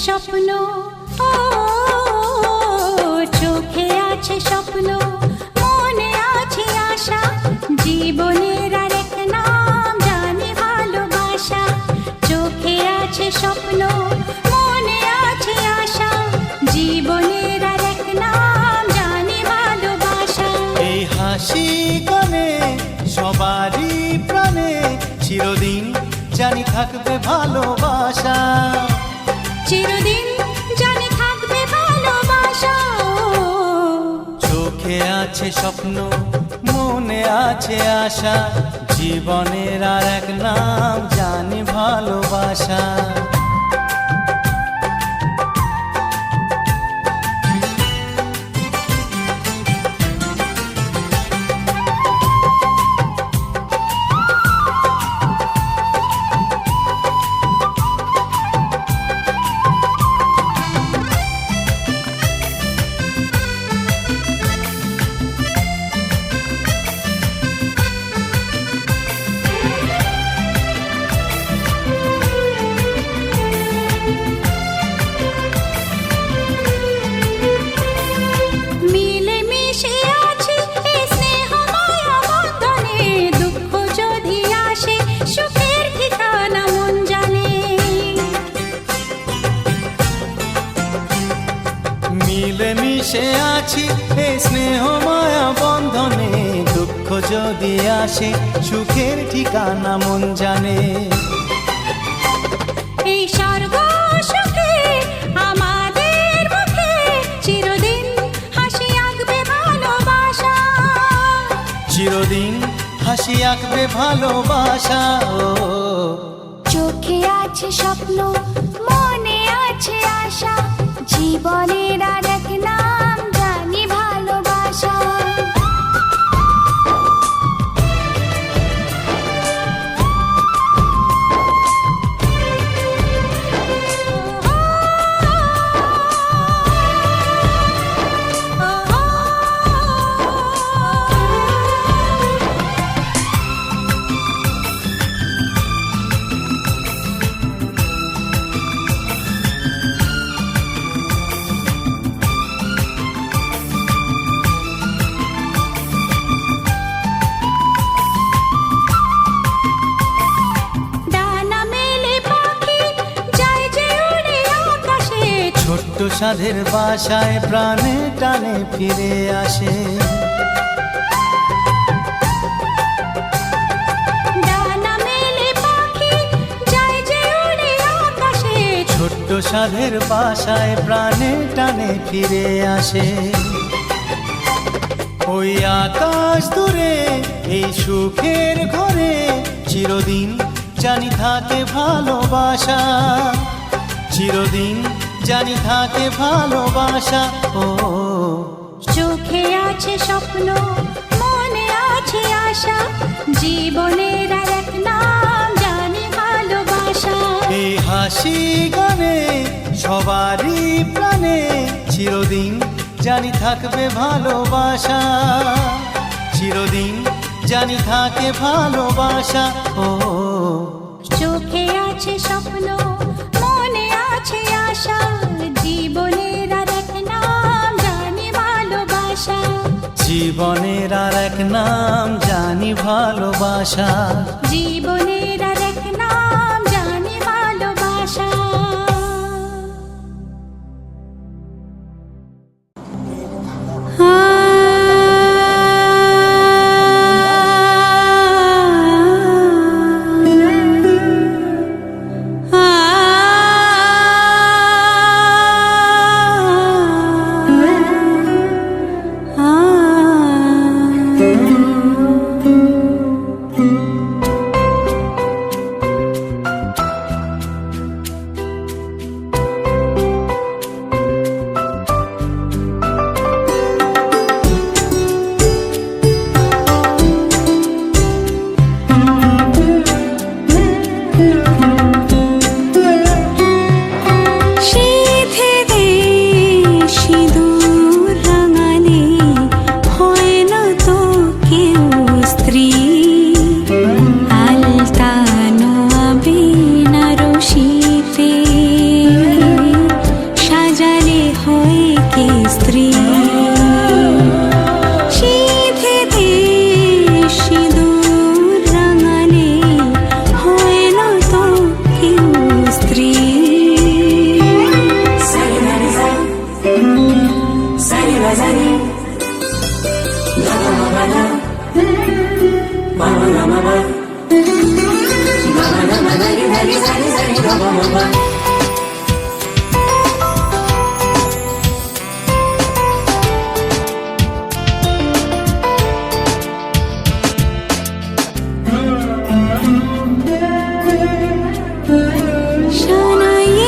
স্বপ্ন, ও চোখে আছে স্বপ্ন, মনে আছে আশা, জীবনের আরেক নাম জানি ভালোবাসা। চোখে আছে স্বপ্ন, মনে আছে আশা, জীবনের আরেক নাম জানি ভালোবাসা। এই হাসি গানে সবারই প্রাণে চিরদিন জানি থাকবে ভালোবাসা, চিরদিন জানি থাকবে ভালোবাসা। চোখে আছে স্বপ্ন, মনে আছে আশা, জীবনের আর এক নাম জানি ভালোবাসা। মিলেমিশে আছি এই স্নেহ মায়া বন্ধনে, দুঃখ যদি আসে সুখের ঠিকানা মন জানে। এই স্বর্গ সুখে আমাদের মুখে চিরদিন হাসি আঁকবে ভালোবাসা, চিরদিন হাসি আঁকবে ভালোবাসা। চোখে আছে স্বপ্ন, মনে আছে আশা, জীবনের আরেক নাম জানি ভালোবাসা। সাধের বাসায় প্রাণে টানে ফিরে আসে, ডানা মেলে পাখি যায় যে উড়ে আকাশে। ছোট্ট সাধের বাসায় প্রাণে টানে ফিরে আসে। ওই আকাশ দূরে এই সুখের ঘরে চিরদিন জানি থাকে ভালোবাসা, চিরদিন জানি থাকে ভালোবাসা। ও চোখে আছে স্বপ্ন, মনে আছে আশা, জীবনের আরেক নাম জানি ভালোবাসা। এই হাসি গানে সবারই প্রাণে চিরদিন জানি থাকবে ভালোবাসা, চিরদিন জানি থাকে ভালোবাসা। ও চোখে আছে স্বপ্ন, মনে আছে আশা, জীবনের আরেক নাম জানি ভালোবাসা, জীবনের আর এক নাম জানি ভালোবাসা, জীবনের আরেক নাম জানি ভালোবাসা।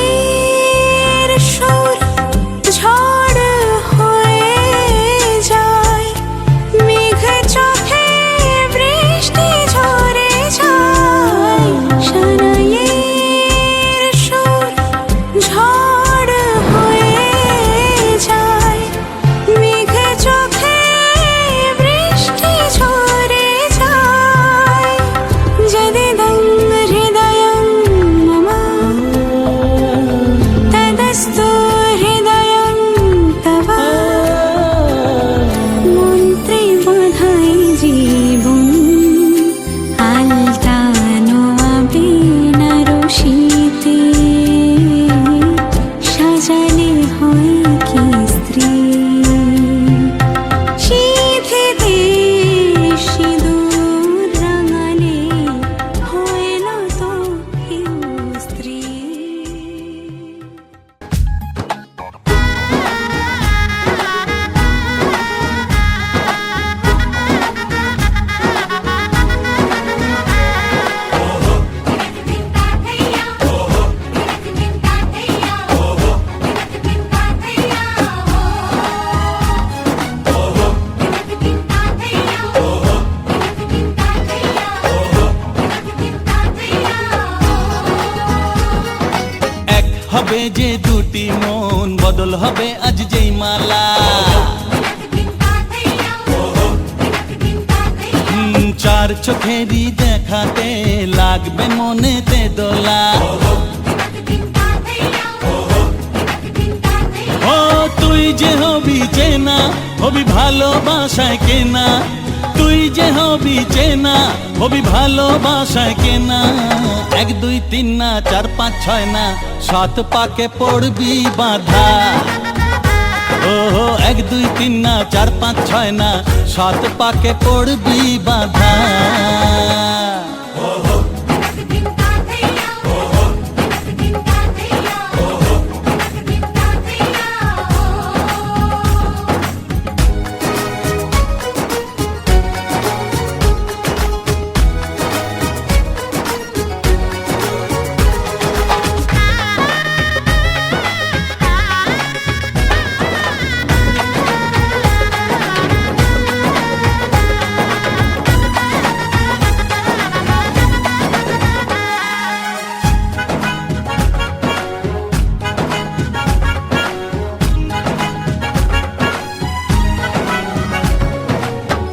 সানাইয়ের সুর ঝড় হয়ে যায়, মেঘ চোখে বৃষ্টি ঝরে যায়। সানাইয়ের সুর ঝড় হয়ে যায়, মেঘ চোখে বৃষ্টি ঝরে যায়। যদিদং হৃদয়ং মম তদস্তু হৃদয়ং তব, মন্ত্রে বাঁধাই জীবন আলতানো আবিন রশিতে, সাজালে হয় কি স্ত্রী সিঁথিতে সিঁদুর রাঙালে হয় না তো কেউ স্ত্রী। এক হবে যে দুটি মন, বদল হবে আজ যেই মালা। চার চোখেরই দেখাতে লাগবে মনেতে দোলা। ও তুই যে হবি চেনা, হবি ভালোবাসায় কেনা। তুই যে হবি চেনা, হবি ভালোবাসায় কেনা। 1 2 3 না 4 5 6 না, 7 পাকে পড়বি বাঁধা। ও 1 2 3 না 4 5 6 না, 7 পাকে পড়বি বাঁধা।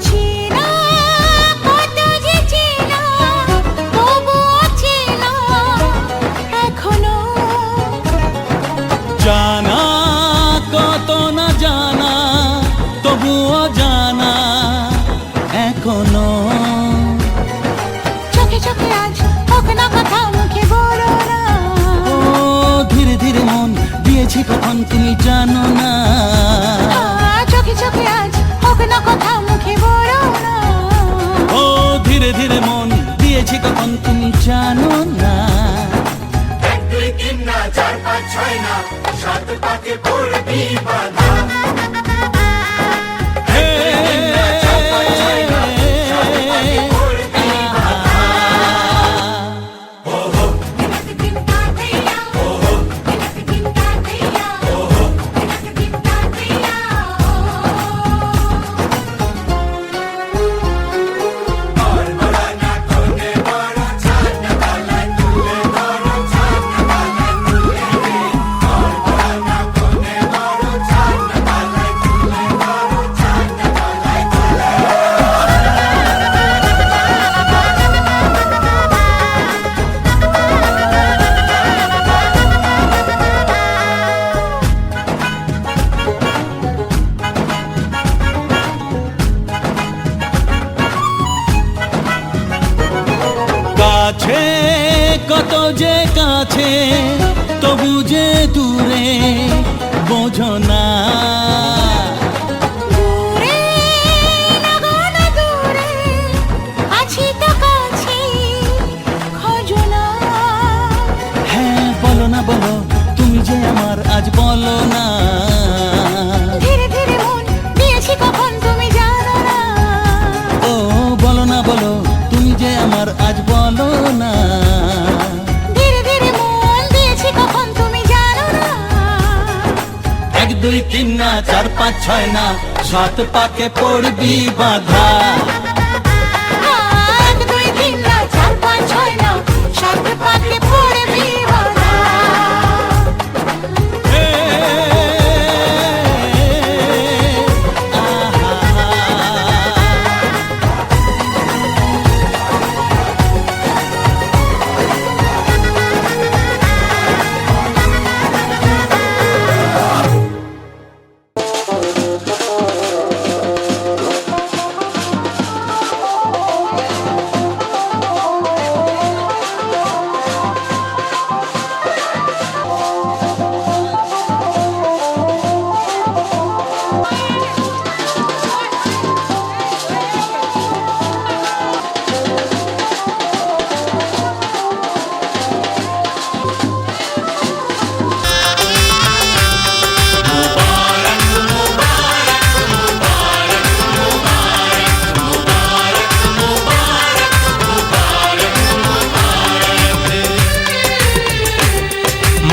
চেনা কত যে চেনা, তবুও চেনা এখনো। জানা কত না জানা, তবুও জানা এখনো। চোখে চোখে আজ হোক না কথা, মুখে বলো না। ও ধীরে ধীরে মন দিয়েছি কখন তুমি জানো না। চোখে চোখে আজ হোক না কথা, মুখে বলো না। ও ধীরে ধীরে মন দিয়েছি কখন তুমি জানো না। 1 2 3 না 4 5 6 না, 7 পাকে পড়বি বাঁধা। হে, কাছে কত যে কাছে, তবু যে দূরে বোঝো না। ছয় না, 7 পাকে পড়বি বাধা। 1 2 3 না 4 5 6 না 7 পাকে পড়বি বাধা।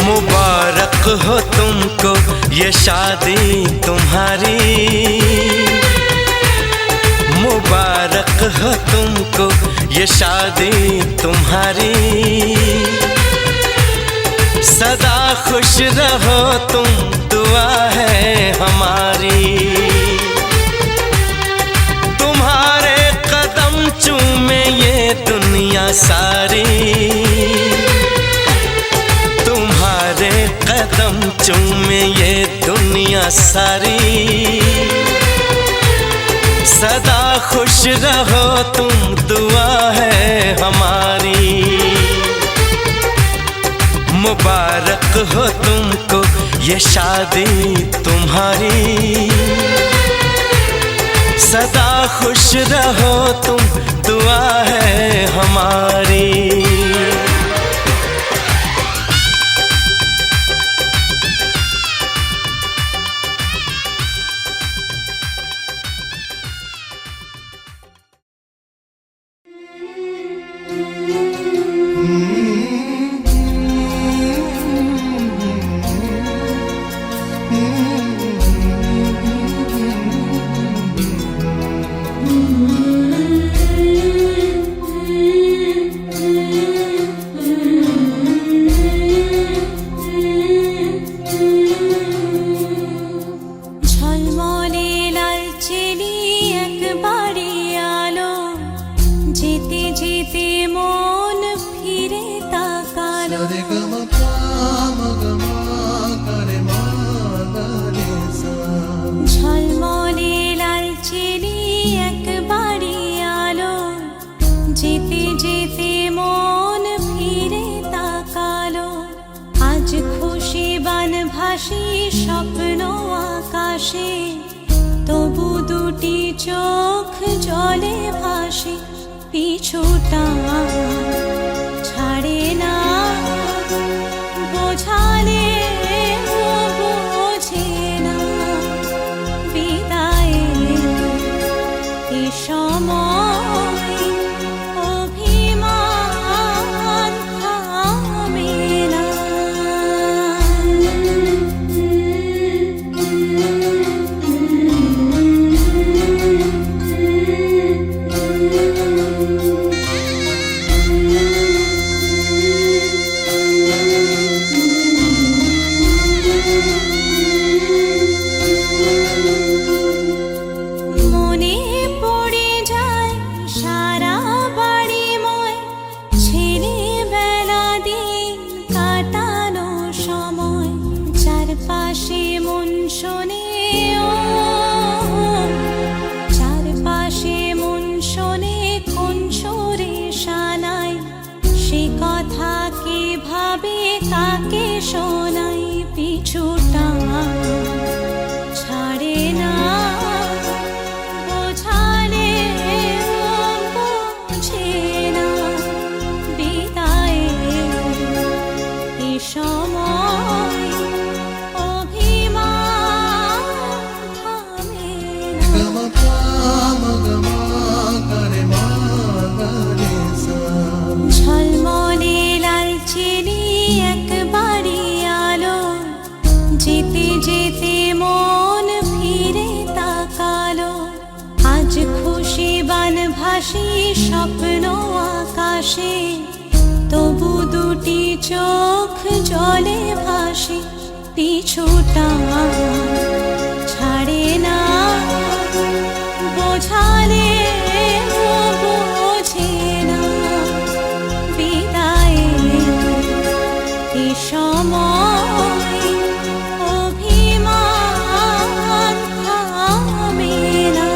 मुबारक हो तुमको ये शादी तुम्हारी, मुबारक हो तुमको ये शादी तुम्हारी। सदा खुश रहो तुम, दुआ है हमारी। तुम्हारे कदम चूमे ये दुनिया सारी, तुम्हारे कदम चूमे ये दुनिया सारी। सदा खुश रहो तुम, दुआ है हमारी। मुबारक हो तुमको ये शादी तुम्हारी, सदा खुश रहो तुम, दुआ है हमारी। ঝলমলে লাল চিনি একবারে আলো, যেতে যেতে মন ফিরে তাকালো। ঝলমলে লাল চিনি একবারে আলো, যেতে যেতে মন ফিরে তাকালো। আজ খুশি বান ভাসি স্বপ্ন আকাশে, তবু দুটি চোখ জলে ভাসে। পিছুটা ছাড়ে না, বোঝালে বোঝে না। বিদায়ের এ সময় অভিমান থামে না। ভাসি স্বপ্ন আকাশে, তবু দুটি চোখ জলে ভাসি, পিছুটা ছাড়ে না, বোঝালে বোঝে না, বিদায়ের এ সময় অভিমান থামে না।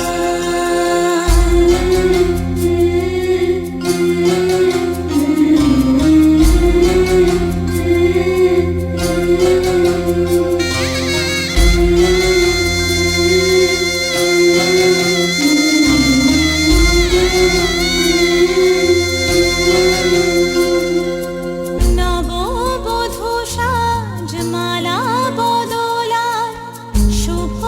নববধূ সাজমালা বদলায়, শুভ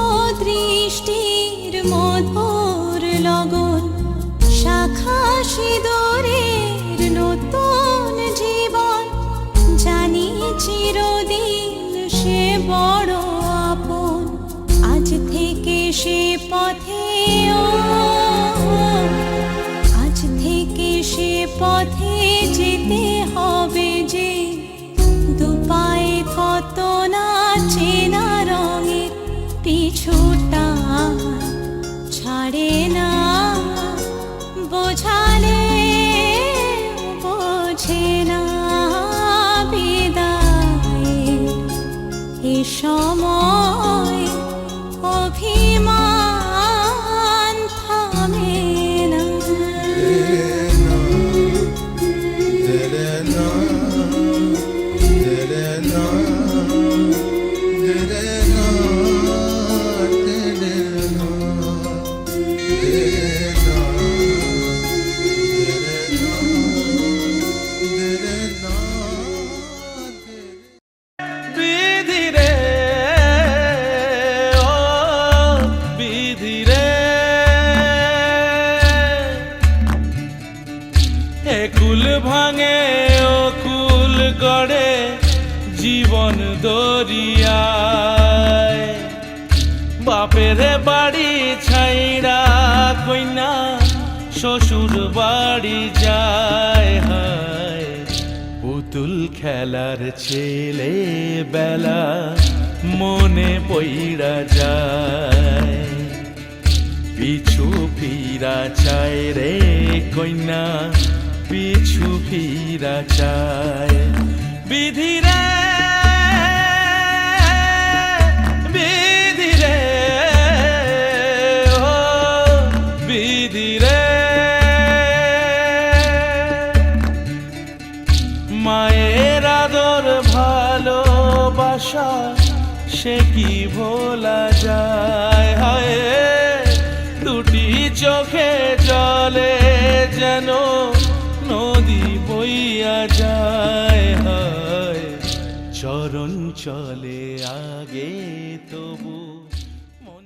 দৃষ্টির মধুর লগন, শাখা সিঁদুরের নতুন জীবন, জানি চিরদিন সে বড় আপন। আজ থেকে সে পথে আজ থেকে সে পথে যেতে হবে যে, দুপায়ে কত না চেনা রঙের, পিছুটা ছাড়ে না, বোঝালে বোঝে না, বিদায়ের এ সময় অভিমান থামে না। বিধি রে, ও বিধি রে, একুল ভাঙে ও কুল গড়ে জীবন দরিয়ায়, বাপের বাড়ি ছাইড়া কইনা শ্বশুর বাড়ি যায়, হায় পুতুল খেলার ছেলে বেলা মনে পইড়া যায়, পিছু ফিরা চায় রে কইনা, পিছু ফিরা চায়। বিধি রে, বিধি রে, ও বিধি রে, মায়ের আদর ভালোবাসা সে কি ভোলা যায়, হায় দুটি চোখে জলে যেন নদী বইয়া যায়, হায় চরণ চলে আগে তবু মন।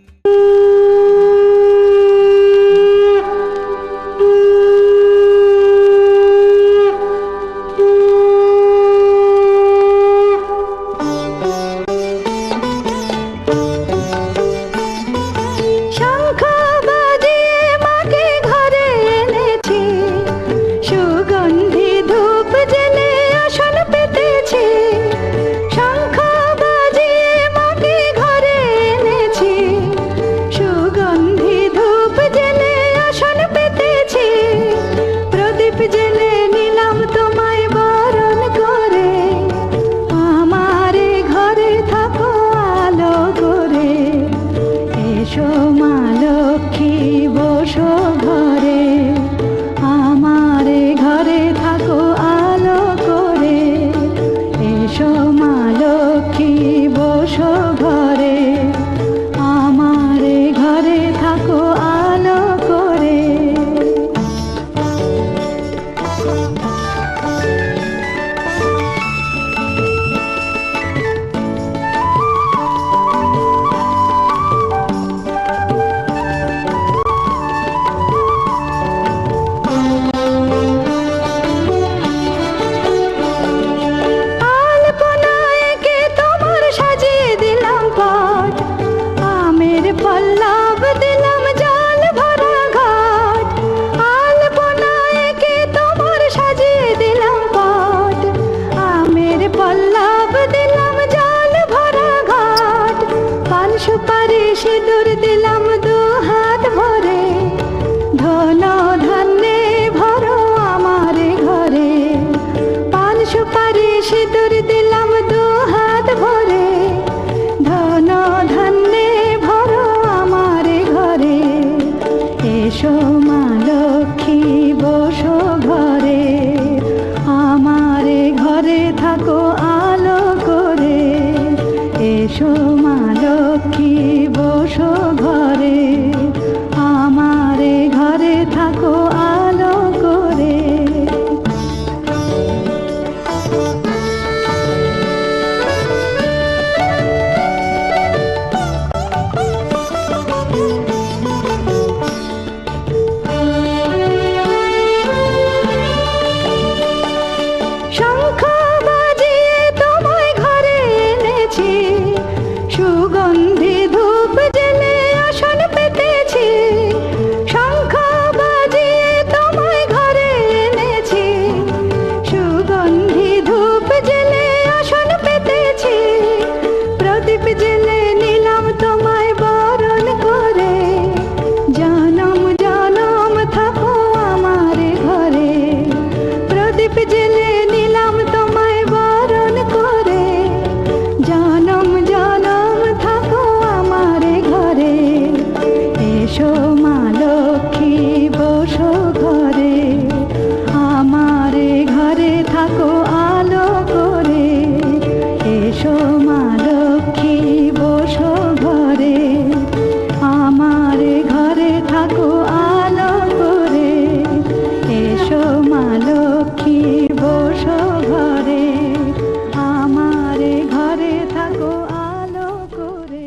এসো মা লক্ষ্মী বসো ঘরে, আমারে ঘরে থাকো আলো করে। এসো মা লক্ষ্মী বসো ঘরে, আমারে ঘরে থাকো আলো করে। শঙ্খ বাজিয়ে তোমায় ঘরে এনেছি, সুগন্ধি ধূপ জেলে আসন পেতেছি। শঙ্খ বাজিয়ে তোমায় ঘরে এনেছি, সুগন্ধি ধূপ জেলে আসন পেতেছি। প্রদীপ জেলে নিলাম তোমায় বরণ করে, জনম জনম থাকো আমার ঘরে। প্রদীপ জেলে নিলাম তোমায় বরণ করে, জনম জনম থাকো আমার ঘরে। এসো মা লক্ষ্মী বসো ঘরে, আমার ঘরে থাকো আলো করে। এসো মা লক্ষ্মী বসো ঘরে, আমার ঘরে থাকো আলো করে। এসো মা লক্ষ্মী বসো ঘরে, আমার ঘরে থাকো আলো করে।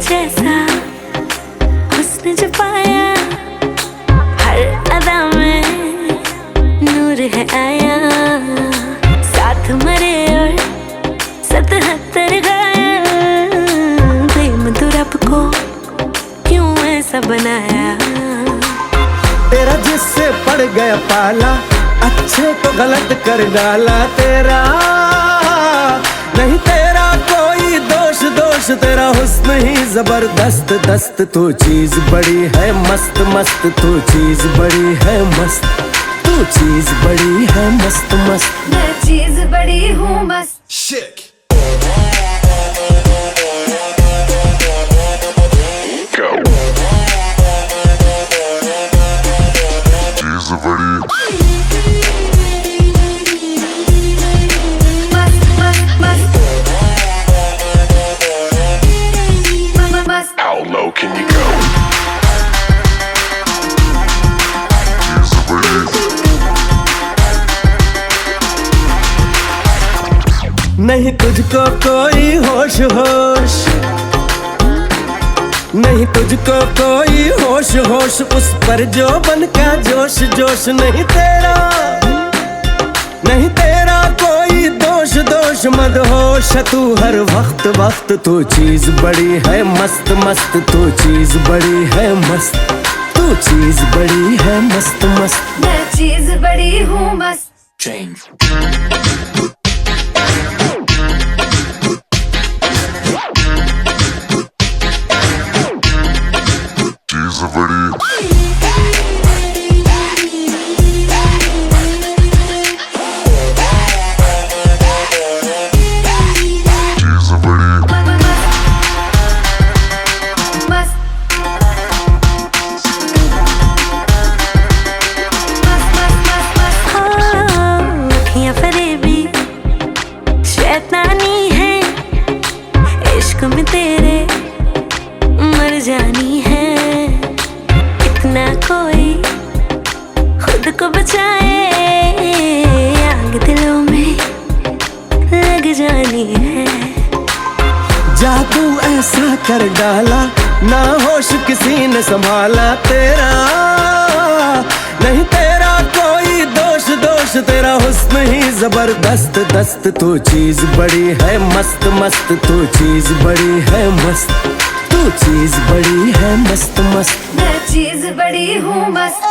जैसा हुस्न जो पाया कैसा बनाया। तेरा जिससे पड़ गया पाला, अच्छे को गलत कर डाला। तेरा नहीं तेरा कोई दोष, दोष तेरा हुस्न ही जबरदस्त दस्त। तू चीज बड़ी है मस्त मस्त, तू चीज बड़ी है मस्त, तू चीज बड़ी है मस्त मस्त। मैं चीज बड़ी हूँ मस्त। Chick. नहीं तुझको कोई होश होश, नहीं तुझको कोई होश होश, उस पर जो बन का जोश जोश। नहीं तेरा, नहीं तेरा कोई दोष दोष, मदहोश तू हर वक्त वक्त। तू चीज बड़ी है मस्त मस्त, तू चीज बड़ी है मस्त, तू चीज बड़ी है मस्त मस्त। मैं चीज बड़ी हूँ मस्त। Change. इश्क में तेरे मर जानी है, इतना कोई खुद को बचाए, आग दिलों में लग जानी है। जादू ऐसा कर डाला, ना होश किसी ने संभाला। तेरा नहीं तेरा कोई दोष दोष, तेरा हुस्न ही जबरदस्त दस्त। तू चीज बड़ी है मस्त मस्त, तू चीज बड़ी है मस्त, तू चीज बड़ी है मस्त मस्त। मैं चीज बड़ी हूँ मस्त।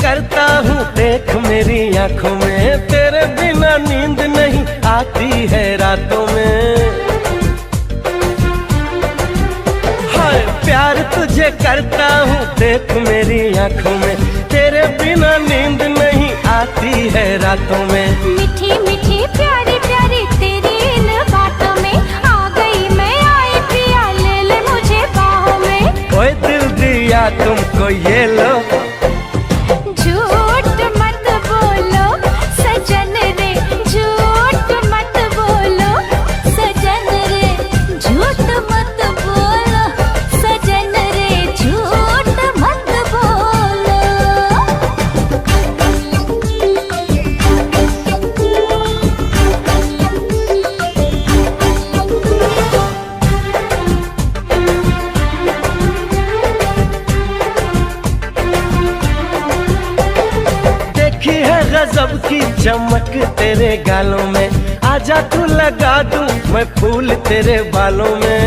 करता हूँ देख मेरी आंखों में, तेरे बिना नींद नहीं आती है रातों में। हाय प्यार तुझे करता हूँ देख मेरी आंखों में, तेरे बिना नींद नहीं आती है रातों में। मीठी मीठी प्यारी प्यारी तेरी इन बातों में आ गई मैं, आई प्रिया ले ले मुझे बाहों में। ओए दिल दिया तुमको ये लो, झूठ मत बोलो सजन रे, झूठ मत बोलो सजन रे, झूठ मत बोलो सजन रे, झूठ मत बोलो। देखी है गजब की चमक तेरे गालों में, आजा तू लगा दूं मैं फूल तेरे बालों में।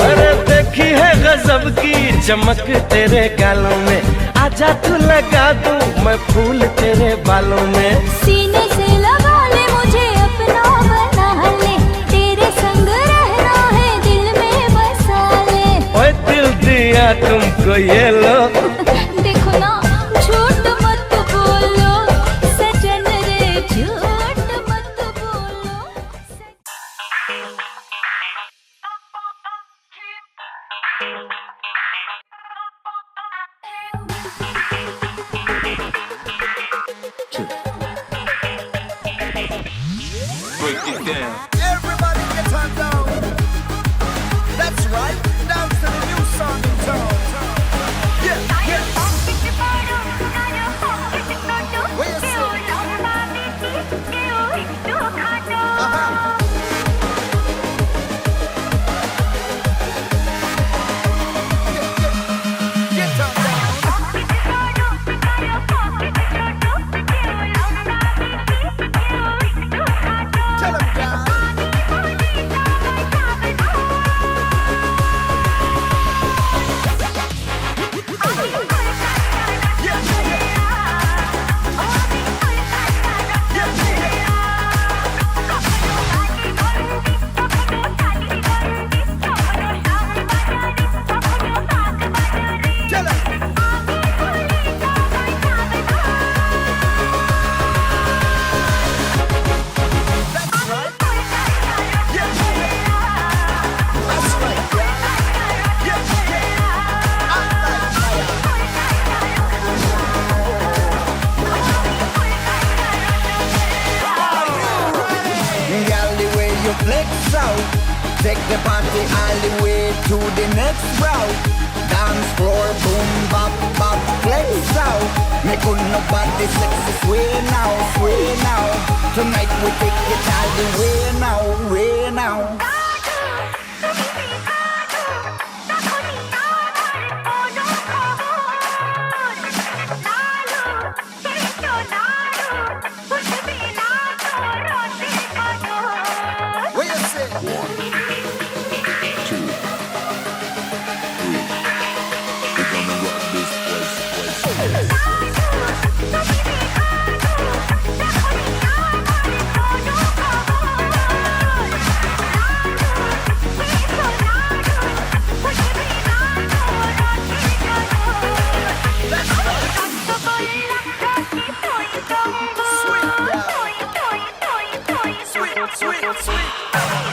अरे देखी है गजब की चमक तेरे गालों में, आजा तू लगा दूं मैं फूल तेरे बालों में। सीने से लगा ले मुझे अपना बना ले, तेरे संग रहना है दिल में बसा ले। ओए दिल दिया तुमको ये लो, देखो ना झूठ मत बोलो सजन रे, झूठ मत बोलो। Everybody get on down. That's right, dance to the new song in town. Yeah, yeah. Where you say? Get on down. Tell 'em, guys. Tell 'em. That's right. Yeah. That's right. Yeah. I like fire. Girl, the way you flex out, take the party all the way to the next route. Dance floor, boom, bop, bop, flex out. Make nobody sexy, sway now, sway now. Tonight we take it all the way now, way now. What you say? Sweet, sweet.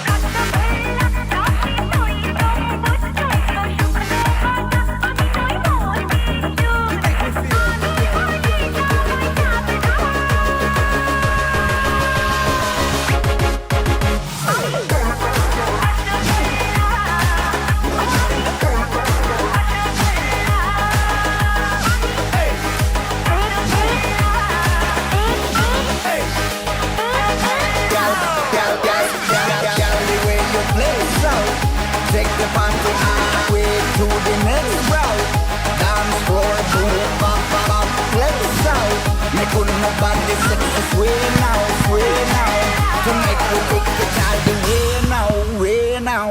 You make me feel. Take the party all the way to the next route. Dance floor, boom, bop, bop, bop, let's out. Make nobody sexy, sway now, sway now. Tonight we take it all the way now, way now.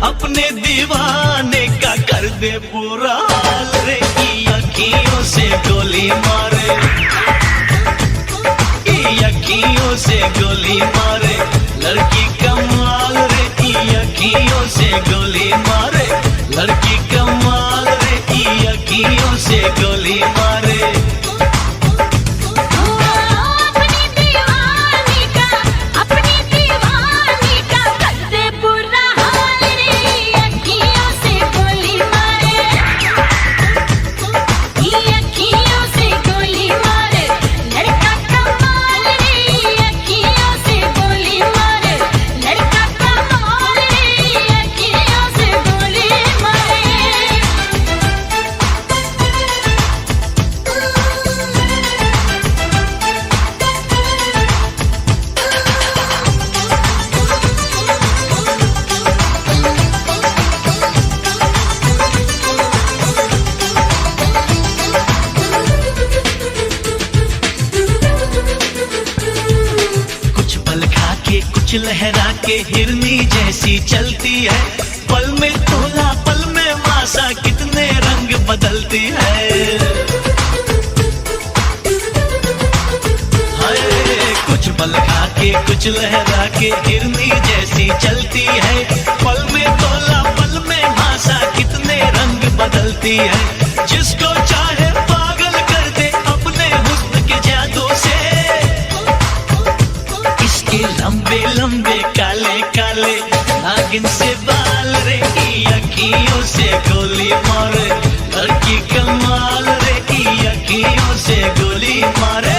अपने दीवाने का कर दे बुरा हाल रे, की अखियों से गोली मारे, की अखियों से गोली मारे, लड़की कमाल रे, की अखियों से गोली मारे, लड़की कमाल रे, की अखियों से गोली मारे। कुछ लहरा के हिरनी जैसी चलती है, पल में तोला पल में मासा, कितने रंग बदलती है। हाय कुछ पल खा के कुछ लहरा के हिरनी जैसी चलती है, पल में तोला पल में मासा, कितने रंग बदलती है। जिसको चाहे पागल कर दे अपने हुस्न के जादू से, इसके लंबे लंबे काले काले नागिन से बाल रे, की अखियों से गोली मारे, लड़की कमाल रे, की अखियों से गोली मारे।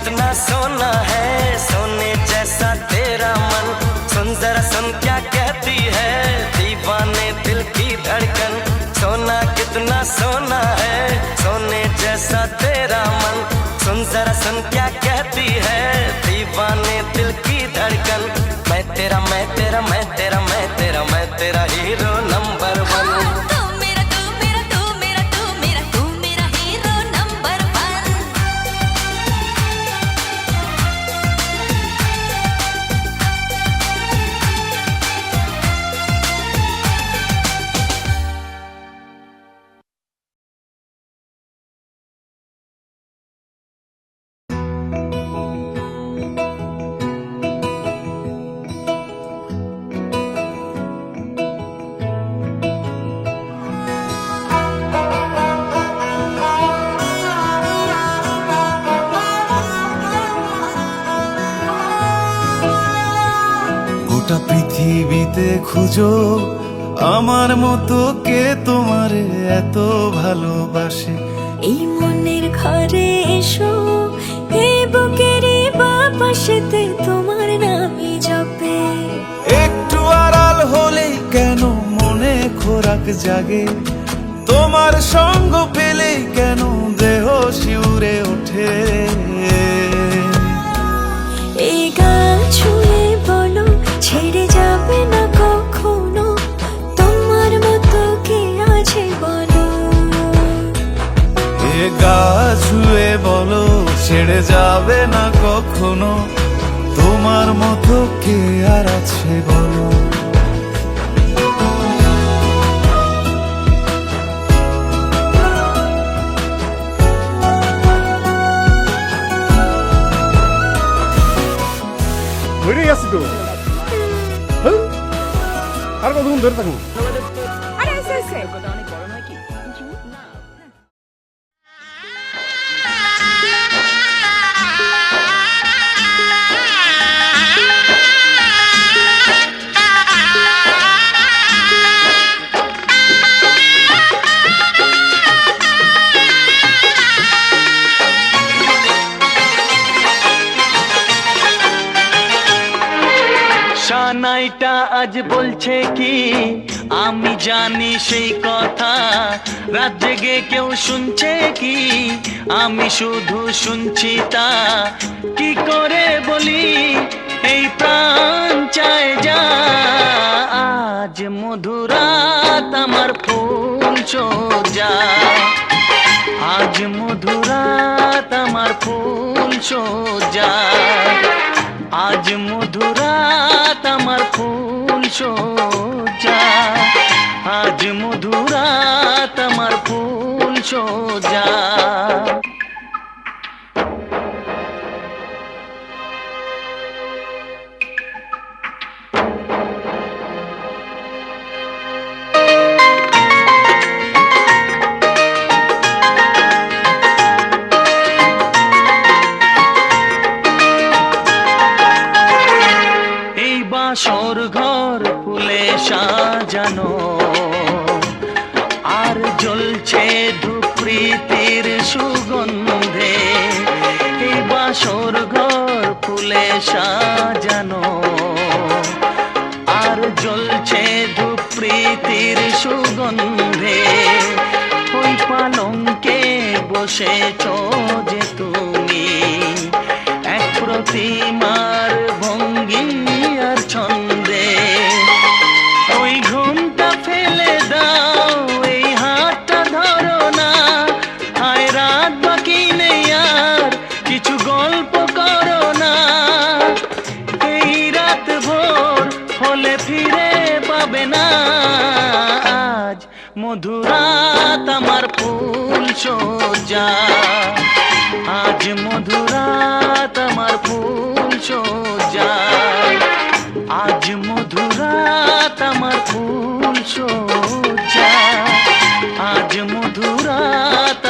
कितना सोना है, सोने जैसा तेरा मन। सुन जरा सुन क्या कहती है दीवाने दिल की धड़कन। सोना कितना सोना है, सोने जैसा तेरा मन। सुन जरा सुन क्या कहती है दीवाने दिल की धड़कन। मैं तेरा मैं तेरा मैं तेरा मैं तेरा मैं तेरा हीरो नंबर वन। तू मेरा तू मेरा तू मेरा तू मेरा तू मेरा हीरो नंबर 1। গোটা পৃথিবীতে খুঁজো আমার মতো কে তোমারে এত ভালোবাসে। এই মনের ঘরে এসো, এই বুকেরই বাপাশেতে তোমার নামই জপে। একটু আড়াল হলেই কেন মনে খোরাক জাগে, তোমার সঙ্গ পেলেই কেন দেহ শিউরে ওঠে। এই গান ছুঁয়ে বলো ছেড়ে যাবে না কখনো, তোমার মতো কে আছে বলো। এ গা ছুঁয়ে বলো ছেড়ে যাবে না কখনো, তোমার মতো কে আর আছে বলো। ধরে আছি তো, হ্যাঁ? আর কতক্ষণ ধরে থাকুন? আরে এসে এসে সানাইটা আজ বলছে কি আমি জানি সেই কথা, রাত জেগে কেউ শুনছে কি আমি শুধু শুনছি তা। কি করে বলি এই প্রাণ চায় যা, আজ মধুরাত আমার ফুল সোজা। আজ মধুরাত আমার ফুল সোজা। আজ মধুরাত আমার ফুল সোজা। আজ মধুরাত আমার ফুল সোজা। বাসর ঘর ফুলে সাজানো, আর জ্বলছে ধূপ প্রীতির সুগন্ধে। এই বাসর ঘর ফুলে সাজানো, আর জ্বলছে ধূপ প্রীতির সুগন্ধে। ওই পালঙ্কে বসেছ যে তুমি, এক প্রতিমার ভঙ্গি আর ছন্দে। ওই ঘুমটা ফেলে দাও, এই হাতটা ধরো না। হায় রাত বাকি নেই আর কিছু গল্প করো না। এই রাত ভোর হলে ফিরে পাবে না। আজ মধুরাত আমার ফুল সোজা। আজ মধুরাত আমার ফুল সোজা। আজ মধুরাত আমার ফুল সোজা। আজ মধুরাত